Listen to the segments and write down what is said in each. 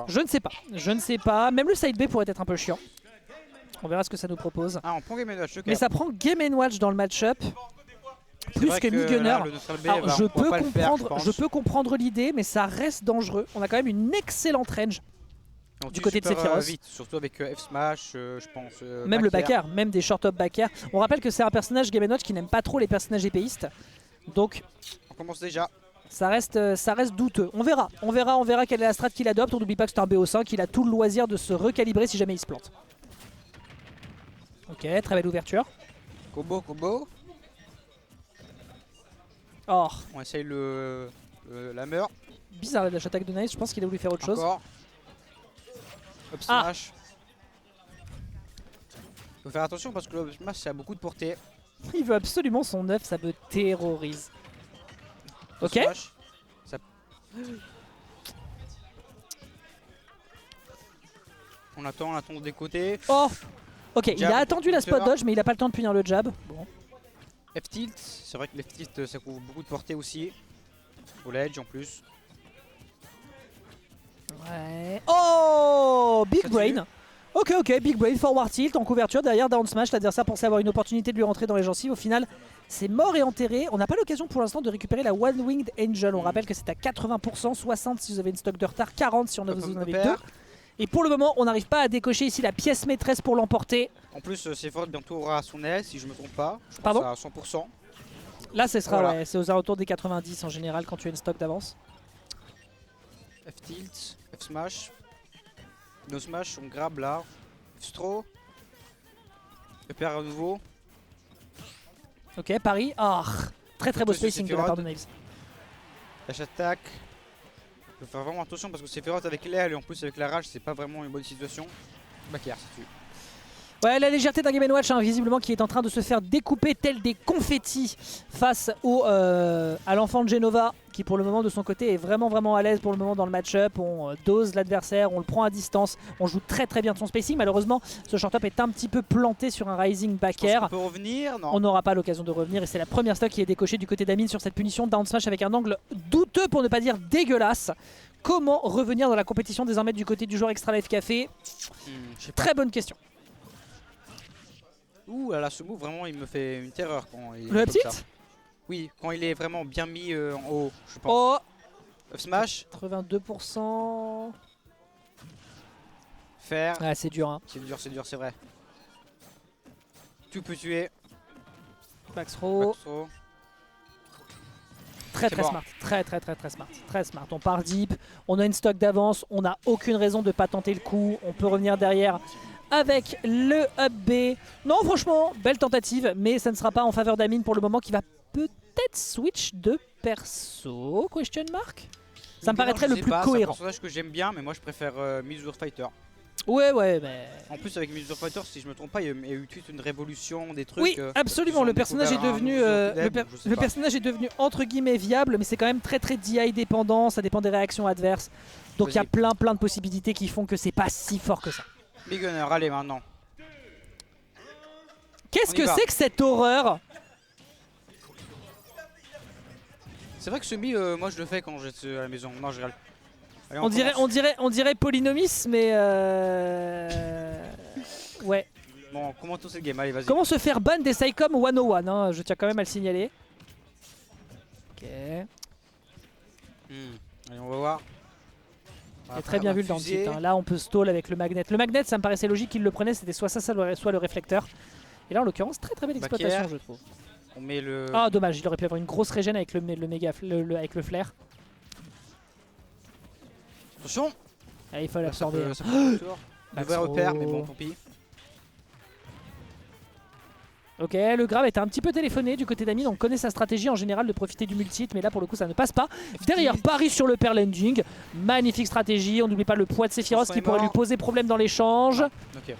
Je ne sais pas. Je ne sais pas. Même le side B pourrait être un peu chiant. On verra ce que ça nous propose. Ah, on prend Game & Watch, ok. Mais ça prend Game & Watch dans le match-up. Plus que Mid-Gunner. Je peux comprendre l'idée, mais ça reste dangereux. On a quand même une excellente range du côté de Sephiroth. Vite, surtout avec F-Smash, je pense. Même le back air, même des short-up back air. On rappelle que c'est un personnage Game & Watch qui n'aime pas trop les personnages épéistes. Donc, on commence déjà. ça reste douteux. On verra quelle est la strat qu'il adopte. On n'oublie pas que c'est un BO5, il a tout le loisir de se recalibrer si jamais il se plante. Ok, très belle ouverture. Combo. Oh. On essaye la meurt. Bizarre la dash attack de Nice, je pense qu'il a voulu faire autre chose. Up smash. Faut faire attention parce que le up smash ça a beaucoup de portée. Il veut absolument son 9, ça me terrorise. Ok. Smash, ça... On attend des côtés. Oh. Ok, Jab, il a attendu la spot dodge mais il a pas le temps de punir le jab. Bon. F-tilt, c'est vrai que le F-tilt ça couvre beaucoup de portée aussi. Au ledge en plus. Ouais. Oh, big brain. Ok, big brain, forward tilt en couverture, derrière down smash, l'adversaire pensait avoir une opportunité de lui rentrer dans les gencives. Au final, c'est mort et enterré. On n'a pas l'occasion pour l'instant de récupérer la One Winged Angel. On rappelle que c'est à 80%, 60 si vous avez une stock de retard, 40 si vous en avez deux. Et pour le moment, on n'arrive pas à décocher ici la pièce maîtresse pour l'emporter. En plus, Sephiroth bientôt aura son aile, si je me trompe pas. Je pense Pardon à 100%. Là, ce sera, voilà. ouais, c'est aux alentours des 90 en général quand tu as une stock d'avance. F-tilt, F-smash. No smash, on grab là. F-straw. EPR à nouveau. Ok, Paris. Ah, très beau spacing de la part de Nails. Dash attack. Il faut faire vraiment attention parce que Sephiroth avec l'aile et en plus avec la rage, c'est pas vraiment une bonne situation. Back air, c'est tu. Ouais, la légèreté d'un Game & Watch, hein, visiblement, qui est en train de se faire découper tel des confettis face à l'enfant de Genova, qui pour le moment de son côté est vraiment à l'aise pour le moment dans le match-up. On dose l'adversaire, on le prend à distance, on joue très bien de son spacing. Malheureusement, ce short-up est un petit peu planté sur un rising back air. On peut revenir, non. On n'aura pas l'occasion de revenir et c'est la première stock qui est décochée du côté d'Amine sur cette punition down smash avec un angle douteux pour ne pas dire dégueulasse. Comment revenir dans la compétition désormais du côté du joueur Extra Life Café? Très bonne question. Ouh là, ce move vraiment il me fait une terreur quand il le uptilt. Oui, quand il est vraiment bien mis en haut, je pense. Oh, Up smash. 82%. Faire. Ah, c'est dur, hein. C'est dur, c'est vrai. Tu peux tuer. Back throw. Très bon. smart, très smart. On part deep, on a une stock d'avance, on n'a aucune raison de ne pas tenter le coup. On peut revenir derrière avec le up B. Non, franchement, belle tentative, mais ça ne sera pas en faveur d'Amine pour le moment qui va peut-être switch de perso, question mark. Ça me paraîtrait le plus cohérent. C'est un personnage que j'aime bien, mais moi je préfère Mizur Fighter. Ouais, mais... En plus avec Mizur Fighter, si je me trompe pas, il y a eu toute une révolution, des trucs... Oui, absolument, le personnage est devenu le personnage est devenu entre guillemets viable, mais c'est quand même très DI dépendant, ça dépend des réactions adverses. Donc il y a plein de possibilités qui font que c'est pas si fort que ça. Big Gunner, allez maintenant. Qu'est-ce que c'est que cette horreur? C'est vrai que ce mi, moi je le fais quand j'étais à la maison. Non, je allez, on dirait Polynomis, mais ouais. Bon, commentons cette game, allez, vas-y. Comment se faire ban des Psycom 101, hein, je tiens quand même à le signaler. Ok. Allez, on va voir. J'ai très bien vu le down tilt, hein. Là on peut stall avec le magnet. Le magnet, ça me paraissait logique qu'il le prenait, c'était soit ça, soit le réflecteur. Et là en l'occurrence, très belle exploitation, je trouve. On met le... Ah dommage, il aurait pu avoir une grosse régène avec avec le flair. Attention. Ah, il fallait absorber. Le vrai repère, mais bon, tant pis. Ok, le grab était un petit peu téléphoné du côté d'Amine. On connaît sa stratégie en général de profiter du multi-hit, mais là pour le coup ça ne passe pas. Derrière, Paris sur le pair landing. Magnifique stratégie. On n'oublie pas le poids de Sephiroth qui pourrait lui poser problème dans l'échange. Ok.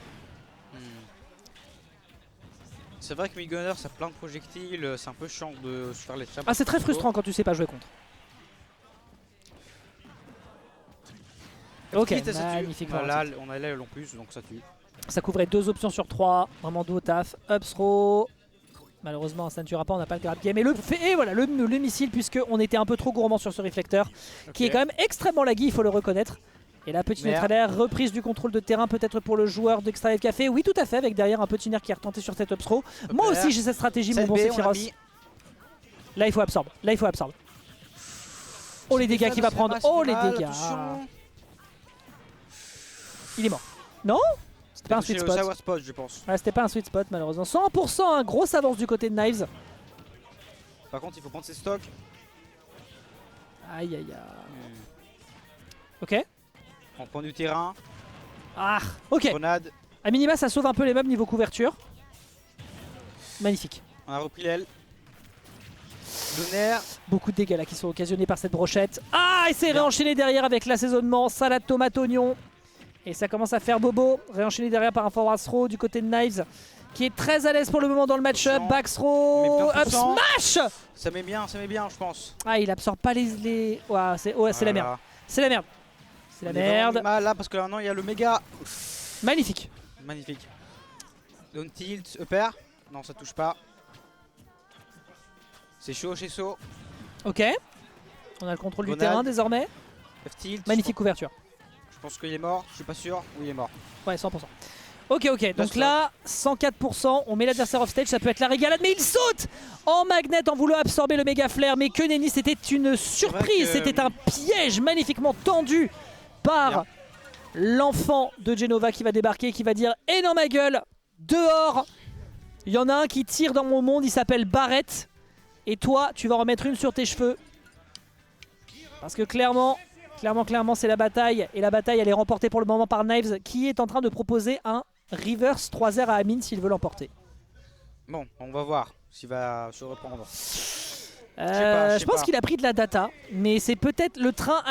C'est vrai que Mid-Gunner ça a plein de projectiles, c'est un peu chiant de se faire les traps. Ah, c'est très frustrant quand tu sais pas jouer contre. Ok, magnifique. Là, on a l'aile en plus, donc ça tue. Ça couvrait 2 options sur 3, vraiment dos au taf. Up throw. Malheureusement, ça ne tuera pas, on n'a pas le grab game. Et voilà, le missile, puisqu'on était un peu trop gourmand sur ce réflecteur, qui est quand même extrêmement laggy, il faut le reconnaître. Et la petite Merde. neutralaire, reprise du contrôle de terrain peut-être pour le joueur d'Extra Life Café. Oui, tout à fait, avec derrière un petit nerf qui est retenté sur cette upthrow. Moi aussi j'ai cette stratégie, mon bon 7B, on a Sephiroth. mis. Là il faut absorber, là il faut absorber. Oh les dégâts qu'il va prendre, oh les dégâts. Attention. Il est mort. Non? C'était pas un sweet C'est le spot. sour spot, je pense. Ouais, c'était pas un sweet spot malheureusement. 100%, hein, grosse avance du côté de Knives. Par contre, il faut prendre ses stocks. Aïe aïe aïe. Ok. On prend du terrain. Ah, ok. Grenade. A minima, ça sauve un peu les meubles niveau couverture. Magnifique. On a repris l'aile. Donner. Beaucoup de dégâts là qui sont occasionnés par cette brochette. Ah, et c'est réenchaîné derrière avec l'assaisonnement. Salade, tomate, oignon. Et ça commence à faire bobo. Réenchaîné derrière par un forward throw du côté de Knives, qui est très à l'aise pour le moment dans le match-up. Back throw, up smash. Ça met bien, je pense. Ah, il absorbe pas les... Ouais, c'est la merde. C'est la merde. C'est la merde. Mal là parce que maintenant il y a le méga. Magnifique. Magnifique. Down tilt, upper. Non, ça touche pas. C'est chaud chez So. Ok. On a le contrôle du Grenade. terrain désormais. F tilt. Magnifique couverture. Je pense qu'il est mort, je suis pas sûr. Oui, il est mort. Ouais, 100%. Ok, donc là, 104%, on met l'adversaire off stage, ça peut être la régalade, mais il saute en magnet en voulant absorber le méga flare. Mais que nenni, c'était une surprise, c'était un piège magnifiquement tendu par l'enfant de Genova qui va débarquer, qui va dire « Eh non ma gueule, dehors !» Il y en a un qui tire dans mon monde, il s'appelle Barrett. Et toi, tu vas en remettre une sur tes cheveux. Parce que clairement, c'est la bataille. Et la bataille, elle est remportée pour le moment par Knives, qui est en train de proposer un reverse 3R à Amine s'il veut l'emporter. Bon, on va voir s'il va se reprendre. Je pense qu'il a pris de la data, mais c'est peut-être le train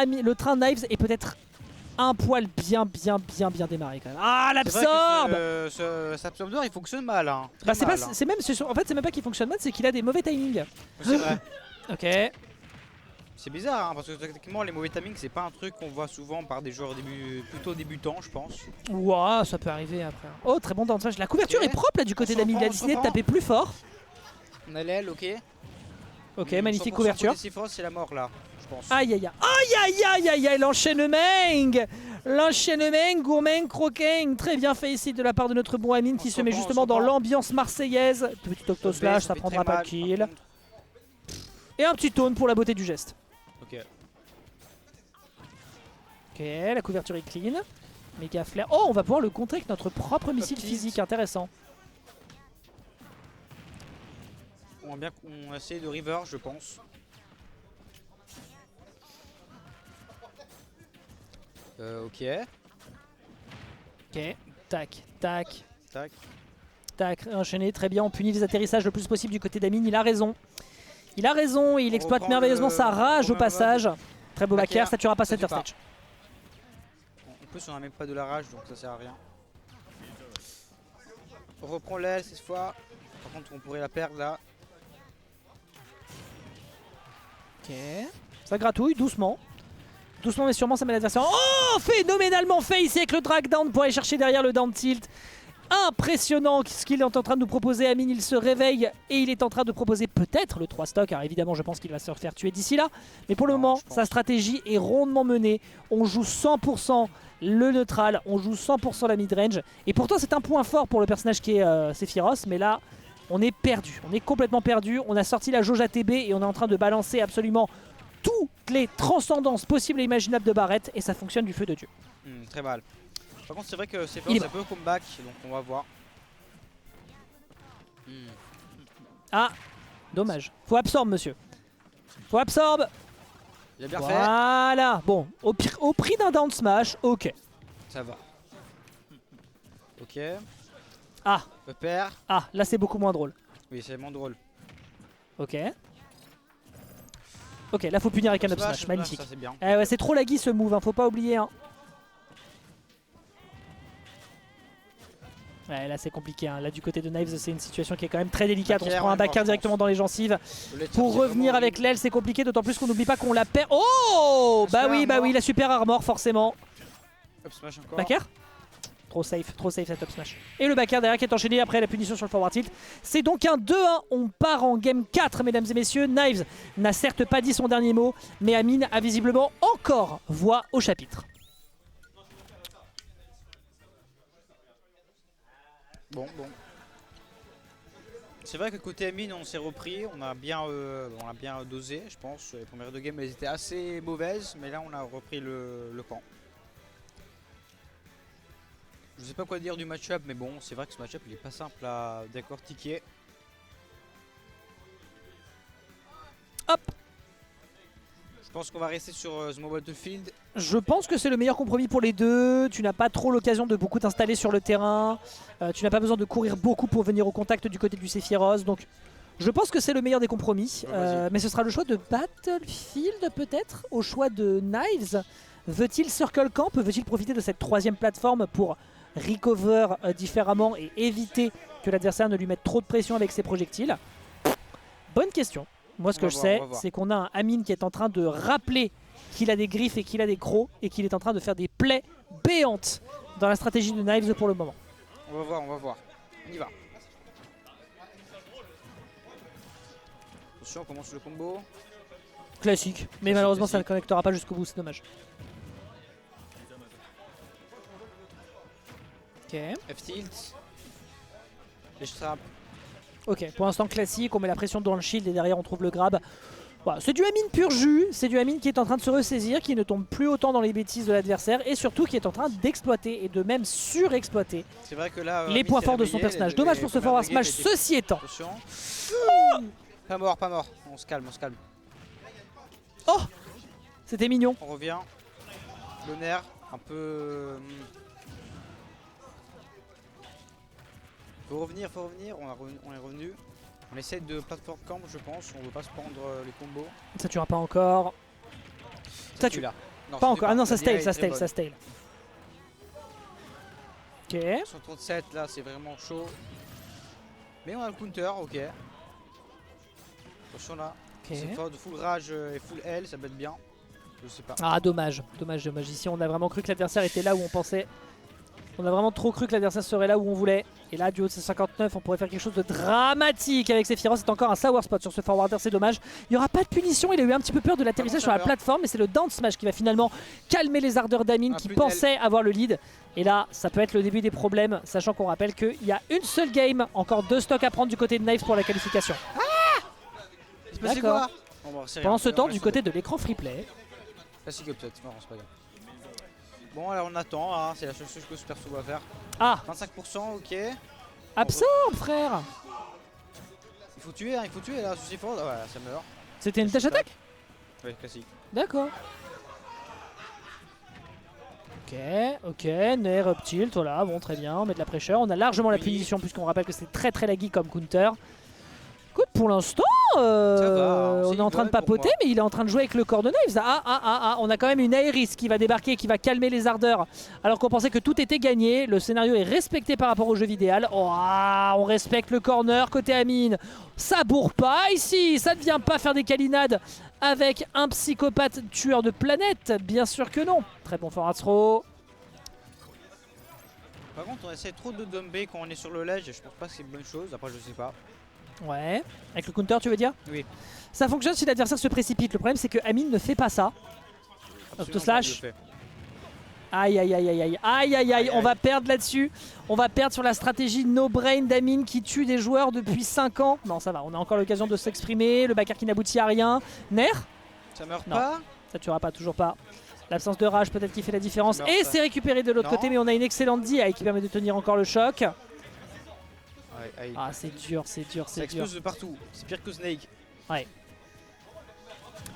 Knives est peut-être un poil bien démarré quand même. Ah, l'absorbe. Cet absorbeur il fonctionne mal. Hein. Bah, c'est mal, pas, c'est même, en fait c'est même pas qu'il fonctionne mal, c'est qu'il a des mauvais timings. C'est vrai. Ok. C'est bizarre hein, parce que techniquement les mauvais timings c'est pas un truc qu'on voit souvent par des joueurs plutôt débutants je pense. Ouah, ça peut arriver après. Oh, très bon down smash. La couverture est propre là du côté d'Amine. Il a décidé de taper plus fort. On a l'aile, ok. Ok, magnifique couverture. C'est la mort là, je pense. Aïe aïe aïe, l'enchaînement. L'enchaînement, gourmand, croquin. Très bien fait ici de la part de notre bon Amine qui se met justement dans l'ambiance marseillaise. Petit octo slash, ça prendra pas de kill. Et un petit taunt pour la beauté du geste. Ok. Ok, la couverture est clean. Méga flair. Oh, on va pouvoir le contrer avec notre propre missile physique, intéressant. On essaie de river, je pense. Ok. Ok, tac, tac, Tac. tac, enchaîné, très bien. On punit les atterrissages le plus possible du côté d'Amine, il a raison. Il a raison et il exploite merveilleusement sa rage au passage. Très beau backer, ça tuera pas center stage. En plus on a même pas de la rage donc ça sert à rien. On reprend l'aile cette fois. Par contre on pourrait la perdre là. Ok, ça gratouille doucement. Doucement mais sûrement ça met l'adversaire. Oh, phénoménalement fait ici avec le drag down pour aller chercher derrière le down tilt. Impressionnant ce qu'il est en train de nous proposer. Amine, il se réveille et il est en train de proposer peut-être le 3 stock. Alors évidemment je pense qu'il va se refaire tuer d'ici là. Mais pour le moment sa stratégie est rondement menée. On joue 100% le neutral, on joue 100% la mid-range. Et pourtant c'est un point fort pour le personnage qui est Sephiroth. Mais là on est perdu, on est complètement perdu. On a sorti la jauge ATB et on est en train de balancer absolument toutes les transcendances possibles et imaginables de Barrett. Et ça fonctionne du feu de Dieu. Très mal. Par contre c'est vrai que c'est un peu comeback donc on va voir. Ah, dommage. Faut absorbe monsieur. Faut absorbe. Il a bien fait. Voilà. Bon, au prix d'un down smash, ok. Ça va. Ok. Ah. Upper. Ah, là c'est beaucoup moins drôle. Oui c'est vraiment drôle. Ok. Ok, là faut punir avec un up smash, magnifique. Ça, bien. Ouais, c'est trop laggy ce move, hein, faut pas oublier. Hein. Ouais, là c'est compliqué, hein. Là du côté de Knives c'est une situation qui est quand même très délicate. On se prend un backer directement dans les gencives. Pour revenir avec l'aile c'est compliqué, d'autant plus qu'on n'oublie pas qu'on la perd. Oh, bah oui, la super armor forcément. Up smash encore. Backer. Trop safe cette up smash. Et le backer derrière qui est enchaîné après la punition sur le forward tilt. C'est donc un 2-1, on part en game 4 mesdames et messieurs. Knives n'a certes pas dit son dernier mot, mais Amine a visiblement encore voix au chapitre. Bon. C'est vrai que côté Amine, on s'est repris, on a bien dosé, je pense. Les premières deux games, elles étaient assez mauvaises, mais là, on a repris le camp. Je sais pas quoi dire du match-up, mais bon, c'est vrai que ce match-up, il est pas simple à décortiquer. Hop. Je pense qu'on va rester sur The Mobile Battlefield. Je pense que c'est le meilleur compromis pour les deux. Tu n'as pas trop l'occasion de beaucoup t'installer sur le terrain. Tu n'as pas besoin de courir beaucoup pour venir au contact du côté du Sephiroth. Donc je pense que c'est le meilleur des compromis. Mais ce sera le choix de Battlefield peut-être, au choix de Knives. Veut-il circle camp? Veut-il profiter de cette troisième plateforme pour recover différemment et éviter que l'adversaire ne lui mette trop de pression avec ses projectiles? Bonne question. Moi, ce que je sais, c'est qu'on a un Amine qui est en train de rappeler qu'il a des griffes et qu'il a des crocs et qu'il est en train de faire des plaies béantes dans la stratégie de Knives pour le moment. On va voir. On y va. Attention, on commence le combo. Classique, mais malheureusement ça ne connectera pas jusqu'au bout, c'est dommage. Ok. F-tilt. Les straps. Ok, pour l'instant classique, on met la pression dans le shield et derrière on trouve le grab. Voilà, c'est du Amine pur jus, c'est du Amine qui est en train de se ressaisir, qui ne tombe plus autant dans les bêtises de l'adversaire et surtout qui est en train d'exploiter et de même surexploiter les points forts de son personnage. Dommage pour ce forward smash, ceci étant. Pas mort, on se calme. Oh, c'était mignon. On revient. L'honneur, un peu... Faut revenir, on est revenu. On essaie de platform camp, je pense, on veut pas se prendre les combos. Ça tuera pas encore. Ça tue. Là. Pas encore, ah non ça stale. Ok. 137 là c'est vraiment chaud. Mais on a le counter, ok. Attention là. Cette fois de full rage et full L, ça peut être bien. Je sais pas. Ah dommage. Ici on a vraiment cru que l'adversaire était là où on pensait. On a vraiment trop cru que l'adversaire serait là où on voulait. Et là, du haut de ses 59, on pourrait faire quelque chose de dramatique avec Sephiroth. C'est encore un sour spot sur ce forwarder, c'est dommage. Il n'y aura pas de punition, il a eu un petit peu peur de l'atterrissage sur la plateforme. Mais c'est le down smash qui va finalement calmer les ardeurs d'Amine qui pensait avoir le lead. Et là, ça peut être le début des problèmes, sachant qu'on rappelle qu'il y a une seule game, encore 2 stocks à prendre du côté de Knives pour la qualification. D'accord. Pendant ce temps, du côté de l'écran freeplay. Classique upset, non, c'est pas grave. Bon, alors on attend, hein, c'est la seule chose que ce perso va faire. Ah 25%, ok. Absorbe, frère. Il faut tuer là, souci fort. Ah, voilà, ça meurt. C'était une dash attack? Ouais, classique. D'accord. Ok, Nair up tilt, voilà, bon très bien, on met de la pressure. On a largement la punition puisqu'on rappelle que c'est très laggy comme counter. Écoute, pour l'instant, on est en train de papoter, mais il est en train de jouer avec le corps de Knives. On a quand même une Aeris qui va débarquer, qui va calmer les ardeurs, alors qu'on pensait que tout était gagné. Le scénario est respecté par rapport au jeu vidéo. Oh, on respecte le corner côté Amine. Ça bourre pas ici, ça ne vient pas faire des câlinades avec un psychopathe tueur de planète. Bien sûr que non. Très bon forward throw. Par contre, on essaie trop de dumber quand on est sur le ledge et je pense pas que c'est une bonne chose. Après, je sais pas. Ouais, avec le counter tu veux dire? Oui. Ça fonctionne si l'adversaire se précipite. Le problème c'est que Amine ne fait pas ça. Octoslash. Aïe, on va perdre là-dessus. On va perdre sur la stratégie no brain d'Amine qui tue des joueurs depuis 5 ans. Non ça va, on a encore l'occasion de s'exprimer. Le backer qui n'aboutit à rien. Nair? Ça meurt pas? Ça tuera pas, toujours pas. L'absence de rage peut-être qui fait la différence. Et c'est récupéré de l'autre côté, mais on a une excellente DI qui permet de tenir encore le choc. Ah c'est dur. Ça explose de partout, c'est pire que Snake. Ouais.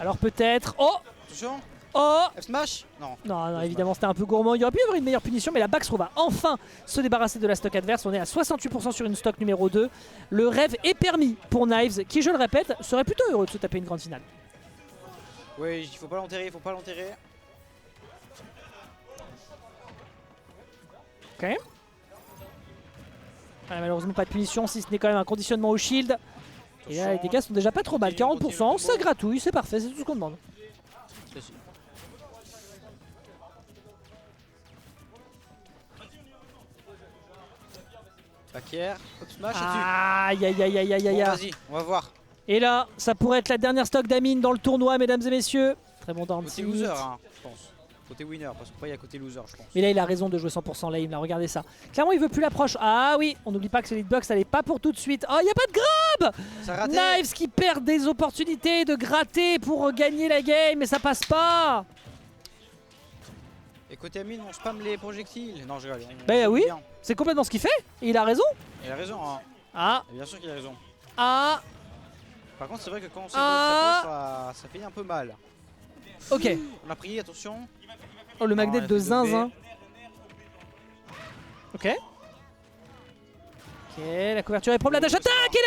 Alors peut-être... Oh Attention. Oh F-smash. Non, évidemment c'était un peu gourmand. Il aurait pu y avoir une meilleure punition, mais la Bax va enfin se débarrasser de la stock adverse. On est à 68% sur une stock numéro 2. Le rêve est permis pour Knives, qui je le répète, serait plutôt heureux de se taper une grande finale. Oui, il faut pas l'enterrer, Ok. Malheureusement pas de punition, si ce n'est quand même un conditionnement au shield. Et là les dégâts sont déjà pas trop mal, 40%, ça gratouille, c'est parfait, c'est tout ce qu'on demande. Backer, hop smash, aïe. Vas-y, on va voir. Et là, ça pourrait être la dernière stock d'Amine dans le tournoi, mesdames et messieurs. Très bon down. Côté loser, hein, je pense. côté winner, parce qu'après il y a côté loser, je pense. Mais là, il a raison de jouer 100% lame, là, regardez ça. Clairement, il veut plus l'approche. Ah oui, on n'oublie pas que ce hitbox, elle est pas pour tout de suite. Oh, il n'y a pas de grab. Ça a raté. Knives qui perd des opportunités de gratter pour gagner la game, mais ça passe pas. Et côté Amine, on spam les projectiles. Non, je rigole. Bah oui, c'est complètement ce qu'il fait. Et il a raison. Il a raison, hein. Ah, Et bien sûr qu'il a raison. ah, Par contre, c'est vrai que quand on s'est ça fait un peu mal. ok. On a pris, attention. Oh, le magnet il a de fait zinzin. Ok. Ok, la couverture est propre, la dash attack et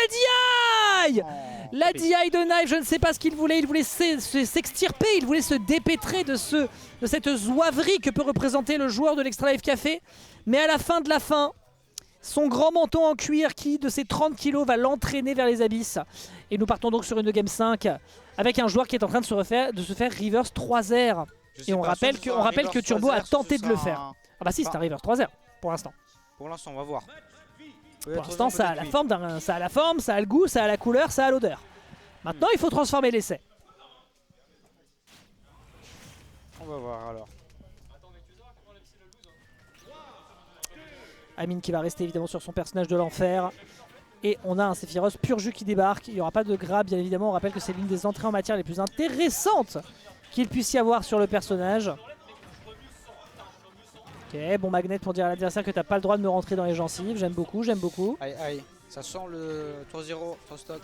la DI. Oh, La tapé. DI de Knife, je ne sais pas ce qu'il voulait s'extirper, il voulait se dépêtrer de cette zouaverie que peut représenter le joueur de l'Extra Life Café. Mais à la fin de la fin, son grand manteau en cuir qui, de ses 30 kilos, va l'entraîner vers les abysses. Et nous partons donc sur une game 5 avec un joueur qui est en train de se faire reverse 3R. Et on rappelle que Turbo a tenté de le faire. Ah bah si, c'est un reverse 3R pour l'instant. Pour l'instant, on va voir. Pour l'instant, ça a la forme, ça a le goût, ça a la couleur, ça a l'odeur. Maintenant, il faut transformer l'essai. On va voir alors. Amine qui va rester évidemment sur son personnage de l'enfer. Et on a un Sephiroth pur jus qui débarque. Il n'y aura pas de grab, bien évidemment. On rappelle que c'est l'une des entrées en matière les plus intéressantes qu'il puisse y avoir sur le personnage. Ok, bon magnet pour dire à l'adversaire que t'as pas le droit de me rentrer dans les gencives. J'aime beaucoup, j'aime beaucoup. Aïe, aïe. Ça sent le 3-0, 3 stock.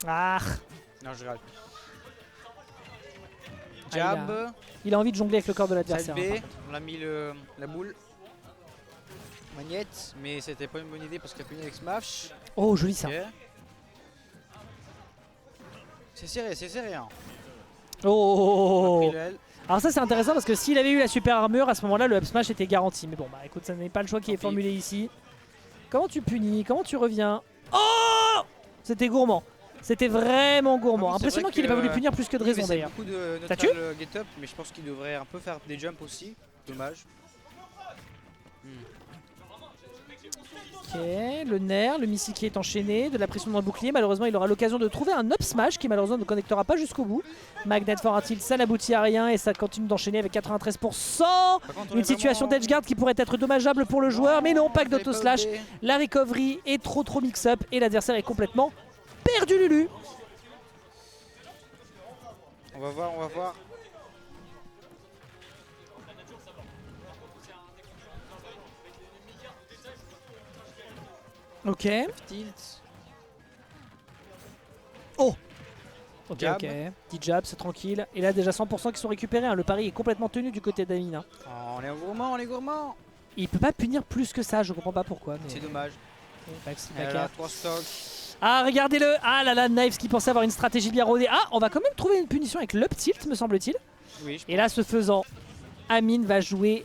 Ah, Non, je râle. Ah, Jab. il a envie de jongler avec le corps de Side l'adversaire. B. Hein, par contre. On a mis la boule. Magnette. Mais c'était pas une bonne idée parce qu'il a puni avec Smash. Oh, joli ça. Ok. C'est serré, hein. On a Oh, pris le L. alors ça c'est intéressant parce que s'il avait eu la super armure, à ce moment-là le up smash était garanti. Mais bon bah écoute, ça n'est pas le choix qui est formulé ici. Comment tu punis? Comment tu reviens? Oh, c'était gourmand. C'était vraiment gourmand. Ah oui, c'est Impressionnant vrai qu'il n'ait pas que- voulu punir plus que de Oui, mais raison c'est d'ailleurs. beaucoup de T'as tué neutral get up, mais je pense qu'il devrait un peu faire des jumps aussi. Dommage. Ok, le nerf, le missile qui est enchaîné, de la pression dans le bouclier. Malheureusement, il aura l'occasion de trouver un up smash qui malheureusement ne connectera pas jusqu'au bout. Magnet for un tilt, ça n'aboutit à rien et ça continue d'enchaîner avec 93%. Par contre, on Une est situation vraiment- d'edgeguard qui pourrait être dommageable pour le joueur, mais non, pack fallait pas d'auto-slash. oublier. La recovery est trop mix-up et l'adversaire est complètement perdu Lulu. On va voir, on va voir. Ok. Tilt. Ok, Jab. ok. Petit jab, c'est tranquille. Et là, déjà 100% qui sont récupérés. Hein. Le pari est complètement tenu du côté d'Amine. Hein. Oh, on est gourmand, on est gourmand. Il peut pas punir plus que ça, je comprends pas pourquoi. Mais... C'est dommage. Back- Et back là, air. 3 stocks. Ah, regardez-le. Ah là là, Knives qui pensait avoir une stratégie bien rodée. Ah, on va quand même trouver une punition avec l'up tilt, me semble-t-il. Oui, je Et là, ce faisant, Amine va jouer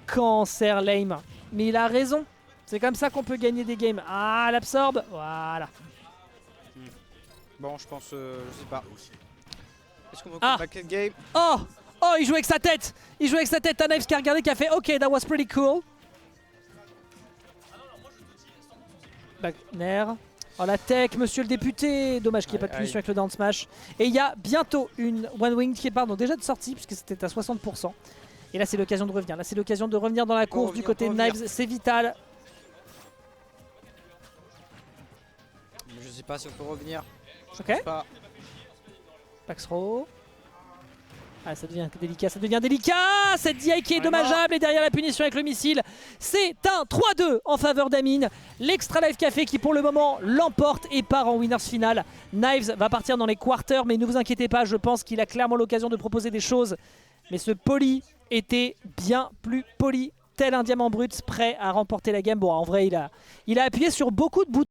cancer lame. Mais il a raison. C'est comme ça qu'on peut gagner des games. Ah, l'absorbe. Voilà. Bon, je pense, je sais pas. Est-ce qu'on va Ah. back game? Oh, oh, il joue avec sa tête. Il joue avec sa tête. T'as Knives qui a regardé, qui a fait OK, that was pretty cool. Back nair. Oh la tech, monsieur le député. Dommage qu'il n'y ait pas de Aïe, punition avec le down smash. Et il y a bientôt une one wing qui est déjà de sortie puisque c'était à 60%. Et là c'est l'occasion de revenir. Là c'est l'occasion de revenir dans la course du revenir, côté de faut revenir. Knives. C'est vital. Je sais pas si on peut revenir. Ok. Pas. Pax throw. Ah, ça devient délicat, ça devient délicat. Cette DI qui est On est dommageable et derrière la punition avec le missile. C'est un 3-2 en faveur d'Amine. L'Extra Life Café qui pour le moment l'emporte et part en winners final. Knives va partir dans les quarters mais ne vous inquiétez pas, je pense qu'il a clairement l'occasion de proposer des choses. Mais ce poli était bien plus poli, tel un diamant brut, prêt à remporter la game. Bon, en vrai, il a appuyé sur beaucoup de boutons.